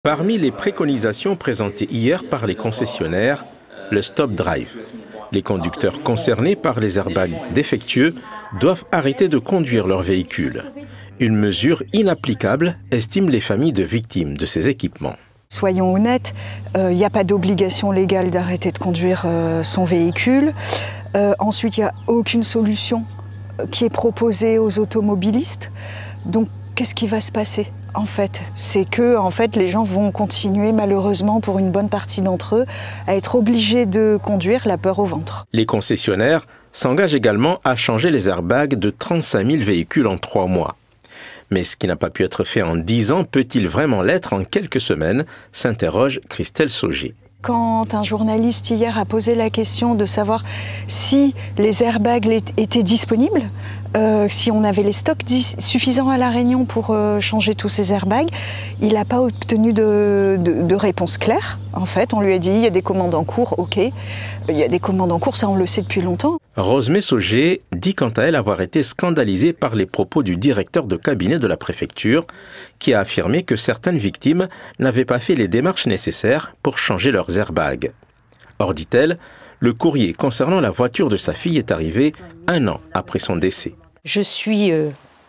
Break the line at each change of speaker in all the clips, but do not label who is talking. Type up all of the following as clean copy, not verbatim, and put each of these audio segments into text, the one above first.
Parmi les préconisations présentées hier par les concessionnaires, le stop drive. Les conducteurs concernés par les airbags défectueux doivent arrêter de conduire leur véhicule. Une mesure inapplicable, estiment les familles de victimes de ces équipements.
Soyons honnêtes, il n'y a pas d'obligation légale d'arrêter de conduire son véhicule. Ensuite, il n'y a aucune solution qui est proposée aux automobilistes. Donc, qu'est-ce qui va se passer ? En fait, c'est que les gens vont continuer, malheureusement, pour une bonne partie d'entre eux, à être obligés de conduire la peur au ventre.
Les concessionnaires s'engagent également à changer les airbags de 35 000 véhicules en 3 mois. Mais ce qui n'a pas pu être fait en 10 ans peut-il vraiment l'être en quelques semaines, s'interroge Christelle Sauger.
Quand un journaliste hier a posé la question de savoir si les airbags étaient disponibles, si on avait les stocks suffisants à La Réunion pour changer tous ces airbags, il n'a pas obtenu de réponse claire. En fait, on lui a dit il y a des commandes en cours, ok. Il y a des commandes en cours, ça on le sait depuis longtemps.
Rosemée Sauger dit quant à elle avoir été scandalisée par les propos du directeur de cabinet de la préfecture qui a affirmé que certaines victimes n'avaient pas fait les démarches nécessaires pour changer leurs airbags. Or, dit-elle, le courrier concernant la voiture de sa fille est arrivé 1 an après son décès.
Je suis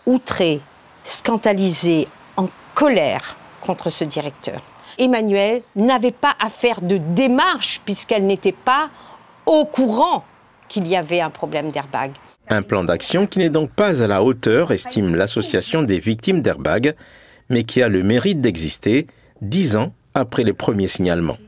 outrée, scandalisée, en colère contre ce directeur. Emmanuelle n'avait pas à faire de démarche puisqu'elle n'était pas au courant qu'il y avait un problème d'airbag.
Un plan d'action qui n'est donc pas à la hauteur, estime l'association des victimes d'airbag, mais qui a le mérite d'exister 10 ans après les premiers signalements.